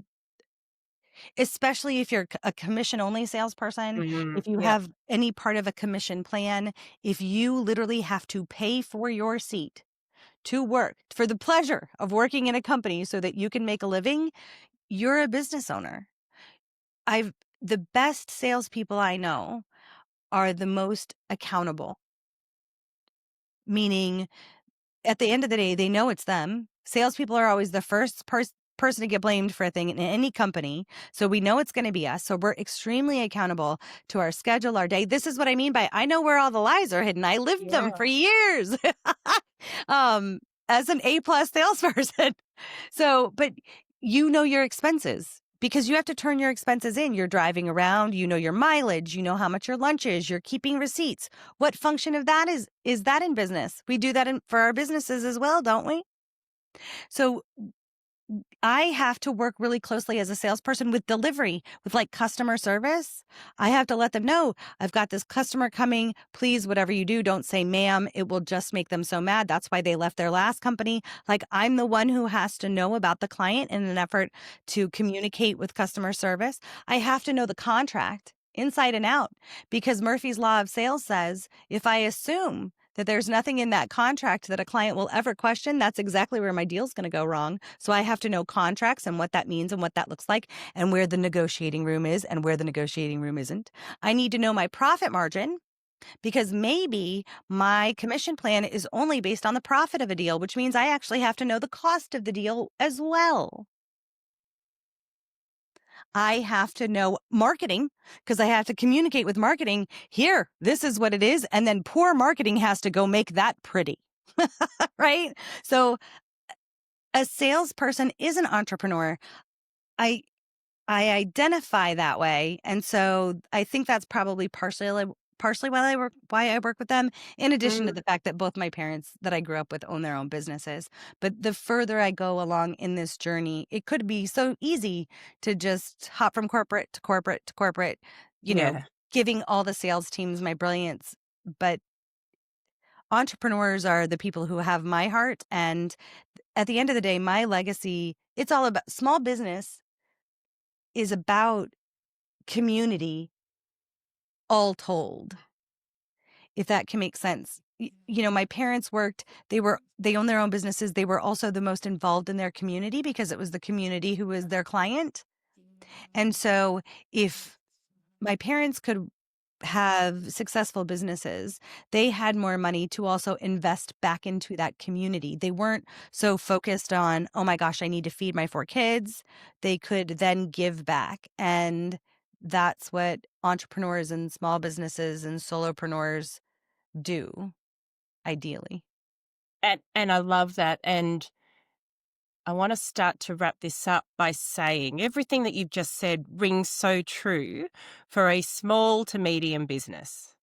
especially if you're a commission only salesperson, Mm. if you Yep. have any part of a commission plan, if you literally have to pay for your seat to work for the pleasure of working in a company so that you can make a living, you're a business owner. I've the best salespeople I know are the most accountable, meaning at the end of the day, they know it's them. Salespeople are always the first person to get blamed for a thing in any company. So we know it's going to be us. So we're extremely accountable to our schedule, our day. This is what I mean by I know where all the lies are hidden. I lived them Yeah. for years um, as an A+ salesperson. So, but you know your expenses because you have to turn your expenses in. You're driving around, you know your mileage, you know how much your lunch is, you're keeping receipts. What function of that is that in business? We do that for our businesses as well, don't we? So I have to work really closely as a salesperson with delivery, with like customer service. I have to let them know I've got this customer coming. Please, whatever you do, don't say ma'am. It will just make them so mad. That's why they left their last company. Like I'm the one who has to know about the client in an effort to communicate with customer service. I have to know the contract inside and out because Murphy's Law of Sales says if I assume that there's nothing in that contract that a client will ever question, that's exactly where my deal's going to go wrong. So I have to know contracts and what that means and what that looks like and where the negotiating room is and where the negotiating room isn't. I need to know my profit margin because maybe my commission plan is only based on the profit of a deal, which means I actually have to know the cost of the deal as well. I have to know marketing because I have to communicate with marketing. Here, this is what it is. And then poor marketing has to go make that pretty. Right? So a salesperson is an entrepreneur. I I identify that way. And so I think that's probably partially why I work with them, in addition to Mm. the fact that both my parents that I grew up with own their own businesses. But the further I go along in this journey, it could be so easy to just hop from corporate to corporate to corporate, you know, Yeah. giving all the sales teams my brilliance. But entrepreneurs are the people who have my heart. And at the end of the day, my legacy, it's all about small business is about community all told, if that can make sense. You know, my parents worked, they owned their own businesses. They were also the most involved in their community because it was the community who was their client. And so if my parents could have successful businesses, they had more money to also invest back into that community. They weren't so focused on, oh my gosh, I need to feed my 4 kids. They could then give back. And that's what entrepreneurs and small businesses and solopreneurs do, ideally. And I love that. And I want to start to wrap this up by saying everything that you've just said rings so true for a small to medium business.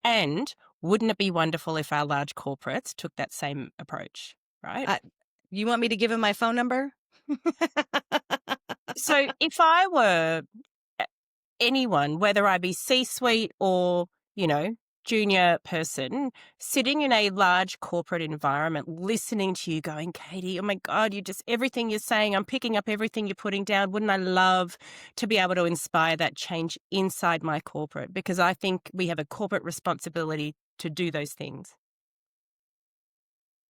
And wouldn't it be wonderful if our large corporates took that same approach, right? I, you want me to give him my phone number? So if I were anyone, whether I be C-suite or, you know, junior person, sitting in a large corporate environment, listening to you going, Katie, oh my God, you just, everything you're saying, I'm picking up everything you're putting down. Wouldn't I love to be able to inspire that change inside my corporate? Because I think we have a corporate responsibility to do those things.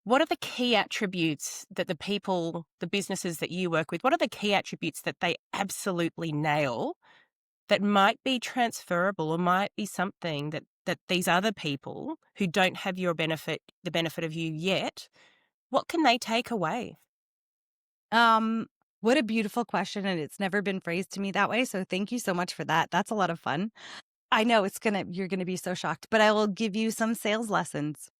What are the key attributes that the people, the businesses that you work with, what are the key attributes that they absolutely nail that might be transferable or might be something that that these other people who don't have the benefit of you yet, what can they take away? Um, what a beautiful question, and it's never been phrased to me that way, so thank you so much for that. That's a lot of fun. I know you're gonna be so shocked, but I will give you some sales lessons.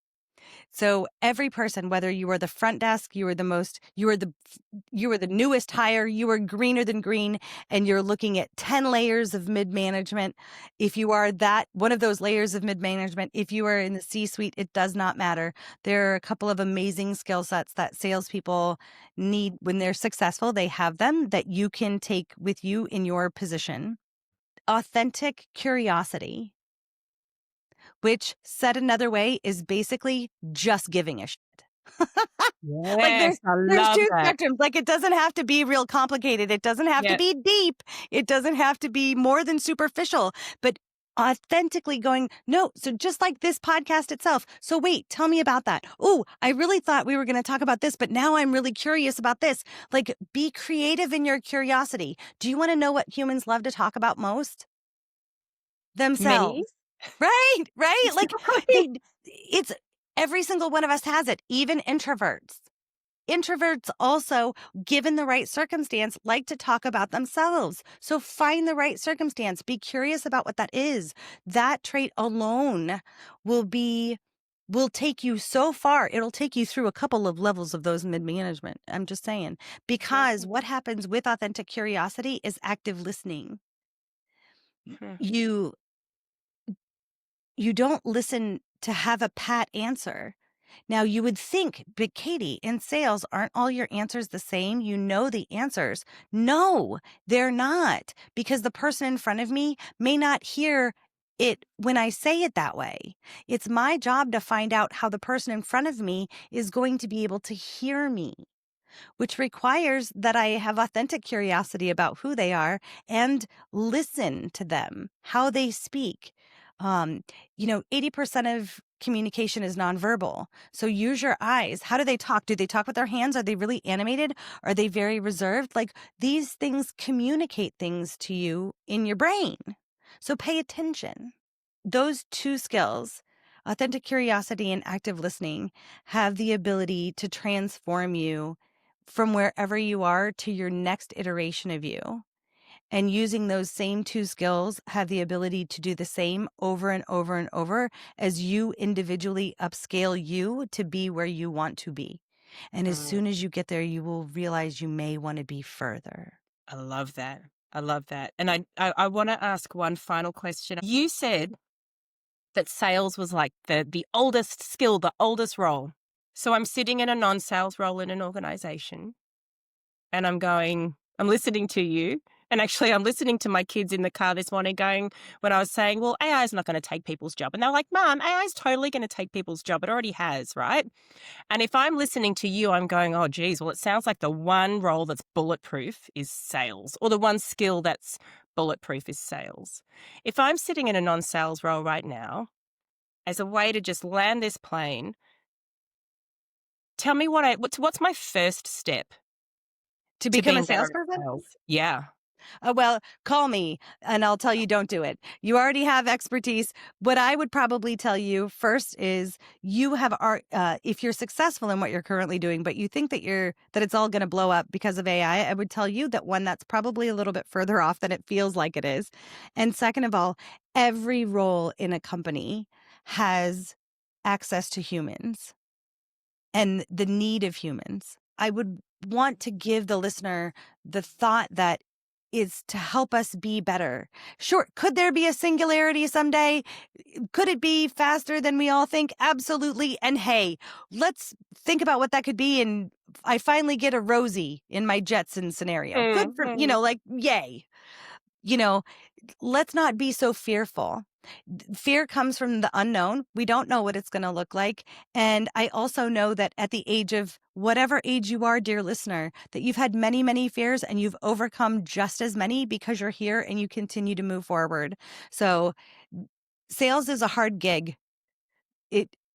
So every person, whether you are the front desk, you are the newest hire, you are greener than green, and you're looking at 10 layers of mid-management. If you are that one of those layers of mid-management, if you are in the C-suite, it does not matter. There are a couple of amazing skill sets that salespeople need when they're successful. They have them that you can take with you in your position. Authentic curiosity, which said another way is basically just giving a shit. Like Yes, I there's love two that. spectrums. Like it doesn't have to be real complicated. It doesn't have to Yeah. be deep. It doesn't have to be more than superficial, but authentically going, no. So just like this podcast itself. So wait, tell me about that. Oh, I really thought we were going to talk about this, but now I'm really curious about this. Like be creative in your curiosity. Do you want to know what humans love to talk about most? Me? Themselves. Right? Right? Like Exactly. it's every single one of us has it, even introverts. Introverts also, given the right circumstance, like to talk about themselves. So find the right circumstance. Be curious about what that is. That trait alone will take you so far. It'll take you through a couple of levels of those mid-management. I'm just saying. Because Mhm. what happens with authentic curiosity is active listening. Hmm. You you don't listen to have a pat answer. Now, you would think, but Katie, in sales, aren't all your answers the same? You know the answers. No, they're not, because the person in front of me may not hear it when I say it that way. It's my job to find out how the person in front of me is going to be able to hear me, which requires that I have authentic curiosity about who they are and listen to them, how they speak. Um, 80% of communication is nonverbal. So use your eyes. How do they talk? Do they talk with their hands? Are they really animated? Are they very reserved? Like these things communicate things to you in your brain. So pay attention. Those two skills, authentic curiosity and active listening, have the ability to transform you from wherever you are to your next iteration of you. And using those same two skills have the ability to do the same over and over and over as you individually upscale you to be where you want to be. And as Mm, soon as you get there, you will realize you may want to be further. I love that. I love that. And I want to ask one final question. You said that sales was like the oldest skill, the oldest role. So I'm sitting in a non-sales role in an organization and I'm listening to you. And actually, I'm listening to my kids in the car this morning when I was saying, well, AI is not going to take people's job. And they're like, Mom, AI is totally going to take people's job. It already has, right? And if I'm listening to you, I'm going, oh, geez, well, it sounds like the one role that's bulletproof is sales, or the one skill that's bulletproof is sales. If I'm sitting in a non-sales role right now, as a way to just land this plane, tell me what's my first step To to become a being better at salesperson? sales? Yeah. Well, call me and I'll tell you don't do it. You already have expertise. What I would probably tell you first is you have if you're successful in what you're currently doing, but you think that it's all going to blow up because of AI, I would tell you that one, that's probably a little bit further off than it feels like it is. And second of all, every role in a company has access to humans and the need of humans. I would want to give the listener the thought that is to help us be better. Sure. Could there be a singularity someday? Could it be faster than we all think? Absolutely. And hey, let's think about what that could be. And I finally get a Rosie in my Jetson scenario. Good for, Mhm. like, yay. You know, let's not be so fearful. Fear comes from the unknown. We don't know what it's going to look like. And I also know that at the age of whatever age you are, dear listener, that you've had many, many fears and you've overcome just as many because you're here and you continue to move forward. So sales is a hard gig.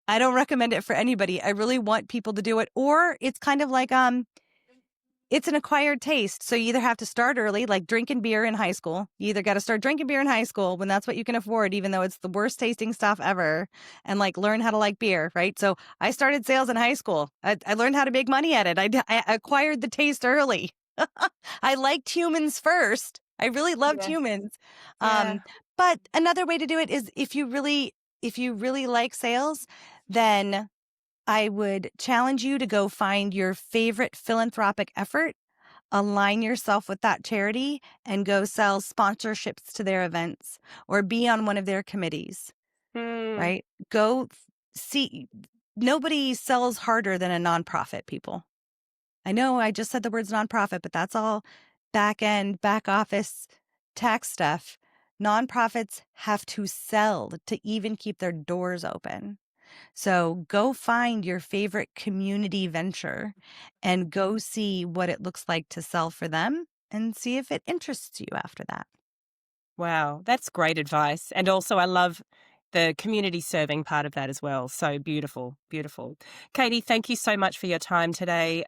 I don't recommend it for anybody. I really want people to do it. Or it's kind of like It's an acquired taste. So you either have to start early, like drinking beer in high school. You either got to start drinking beer in high school when that's what you can afford, even though it's the worst tasting stuff ever, and like learn how to like beer, right? So I started sales in high school. I learned how to make money at it. I acquired the taste early. I liked humans first. I really loved Yeah. humans. Yeah. Um, but another way to do it is if you really like sales, then I would challenge you to go find your favorite philanthropic effort, align yourself with that charity, and go sell sponsorships to their events or be on one of their committees, Mm. right? Go see. Nobody sells harder than a nonprofit, people. I know I just said the words nonprofit, but that's all back end, back office tax stuff. Nonprofits have to sell to even keep their doors open. So go find your favorite community venture and go see what it looks like to sell for them and see if it interests you after that. Wow, that's great advice. And also, I love the community serving part of that as well. So beautiful, beautiful. Katie, thank you so much for your time today.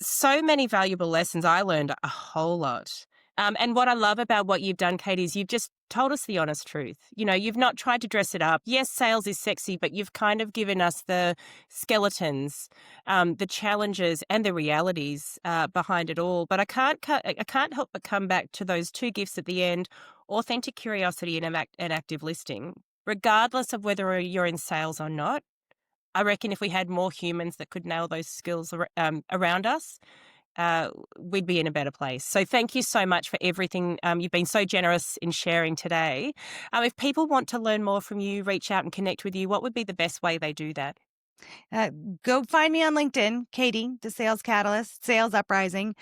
So many valuable lessons. I learned a whole lot. And what I love about what you've done, Katie, is you've just told us the honest truth. You know, you've not tried to dress it up. Yes, sales is sexy, but you've kind of given us the skeletons, the challenges, and the realities behind it all. But I can't help but come back to those two gifts at the end: authentic curiosity and an active listening, regardless of whether you're in sales or not. I reckon if we had more humans that could nail those skills around us, uh, we'd be in a better place. So thank you so much for everything. You've been so generous in sharing today. If people want to learn more from you, reach out and connect with you, what would be the best way they do that? Uh, Go find me on LinkedIn, Katie, the Sales Catalyst, Sales Uprising.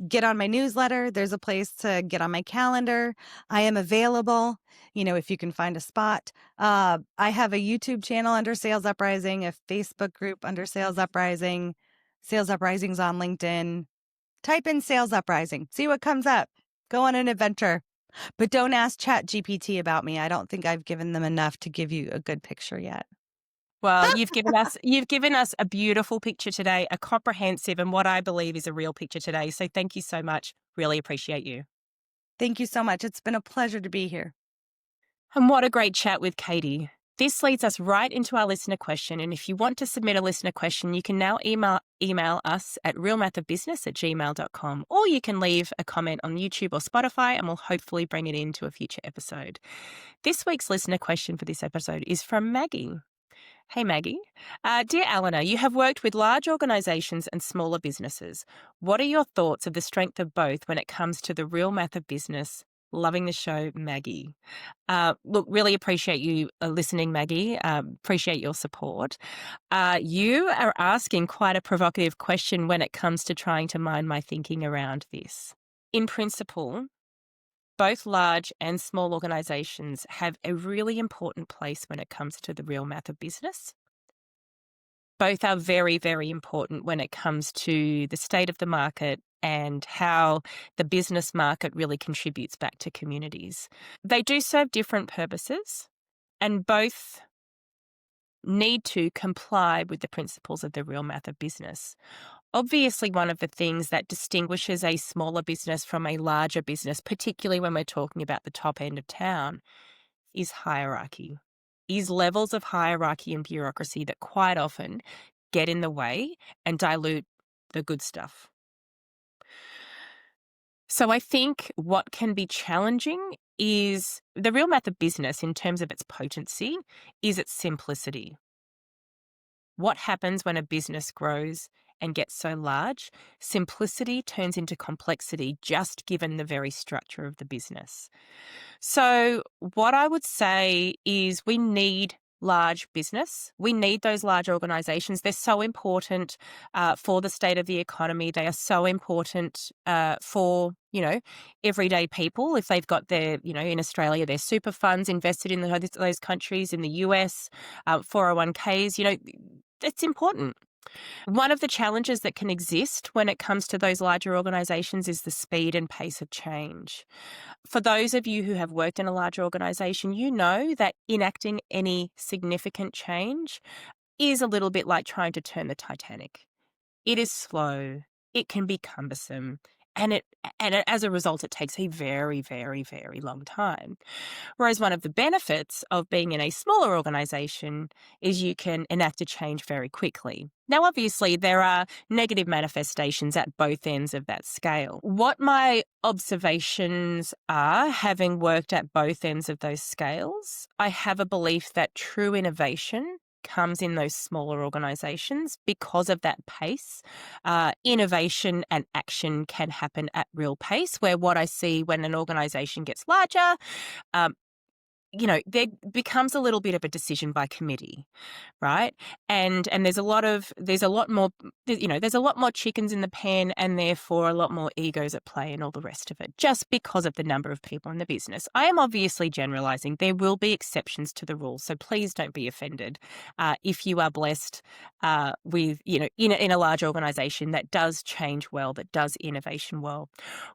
Get on my newsletter. There's a place to get on my calendar. I am available, if you can find a spot. I have a YouTube channel under Sales Uprising, a Facebook group under Sales Uprising. Sales Uprising's on LinkedIn. Type in Sales Uprising, see what comes up. Go on an adventure. But don't ask ChatGPT about me. I don't think I've given them enough to give you a good picture yet. Well, you've given us a beautiful picture today, a comprehensive and what I believe is a real picture today. So thank you so much. Really appreciate you. Thank you so much. It's been a pleasure to be here. And what a great chat with Katie. This leads us right into our listener question. And if you want to submit a listener question, you can now email us at realmathofbusiness@gmail.com, or you can leave a comment on YouTube or Spotify and we'll hopefully bring it into a future episode. This week's listener question for this episode is from Maggie. Hey, Maggie. Dear Alena, you have worked with large organizations and smaller businesses. What are your thoughts of the strength of both when it comes to the real math of business? Loving the show, Maggie. Look, really appreciate you listening, Maggie. Appreciate your support. You are asking quite a provocative question when it comes to trying to mind my thinking around this. In principle, both large and small organizations have a really important place when it comes to the real math of business. Both are very, very important when it comes to the state of the market and how the business market really contributes back to communities. They do serve different purposes, and both need to comply with the principles of the real math of business. Obviously, one of the things that distinguishes a smaller business from a larger business, particularly when we're talking about the top end of town, is hierarchy, is levels of hierarchy and bureaucracy that quite often get in the way and dilute the good stuff. So I think what can be challenging is the real math of business in terms of its potency is its simplicity. What happens when a business grows and gets so large? Simplicity turns into complexity just given the very structure of the business. So, what I would say is we need large business. We need those large organizations. They're so important for the state of the economy. They are so important for, everyday people. If they've got their, in Australia, their super funds invested in those countries, in the US, 401ks, it's important. One of the challenges that can exist when it comes to those larger organizations is the speed and pace of change. For those of you who have worked in a large organization, you know that enacting any significant change is a little bit like trying to turn the Titanic. It is slow. it can be cumbersome. As a result, it takes a very, very, very long time. Whereas one of the benefits of being in a smaller organization is you can enact a change very quickly. Now, obviously, there are negative manifestations at both ends of that scale. What my observations are, having worked at both ends of those scales, I have a belief that true innovation comes in those smaller organizations because of that pace. Innovation and action can happen at real pace, where what I see when an organization gets larger, um, there becomes a little bit of a decision by committee, right? And there's a lot more, there's a lot more chickens in the pen, and therefore a lot more egos at play and all the rest of it, just because of the number of people in the business. I am obviously generalizing. There will be exceptions to the rule, so please don't be offended if you are blessed with, in a large organization that does change well, that does innovation well.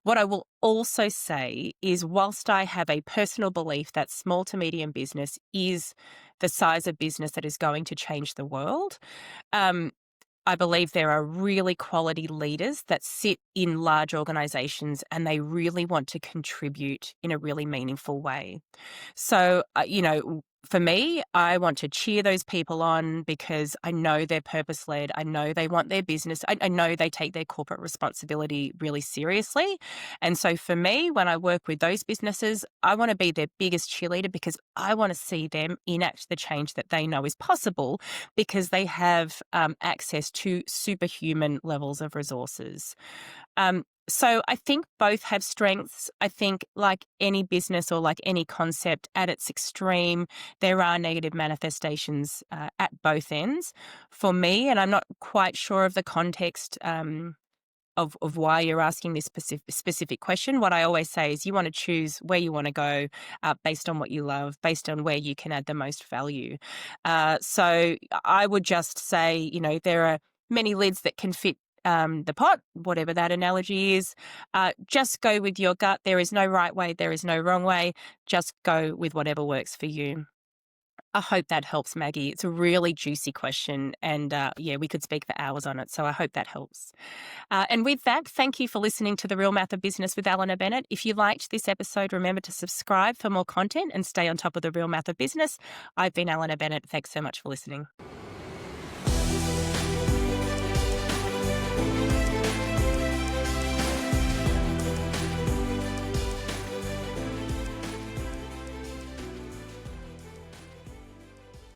What I will also say is, whilst I have a personal belief that small to medium business is the size of business that is going to change the world, I believe there are really quality leaders that sit in large organizations and they really want to contribute in a really meaningful way. So, for me, I want to cheer those people on because I know they're purpose led. I know they want their business. I know they take their corporate responsibility really seriously. And so for me, when I work with those businesses, I want to be their biggest cheerleader because I want to see them enact the change that they know is possible because they have access to superhuman levels of resources. So I think both have strengths. I think, like any business or like any concept at its extreme, there are negative manifestations at both ends. For me, and I'm not quite sure of the context of why you're asking this specific question, what I always say is you want to choose where you want to go based on what you love, based on where you can add the most value. So I would just say, there are many lids that can fit the pot, whatever that analogy is. Just go with your gut. There is no right way. There is no wrong way. Just go with whatever works for you. I hope that helps, Maggie. It's a really juicy question, and we could speak for hours on it. So I hope that helps. And with that, thank you for listening to The Real Math of Business with Alena Bennett. If you liked this episode, remember to subscribe for more content and stay on top of the real math of business. I've been Alena Bennett. Thanks so much for listening.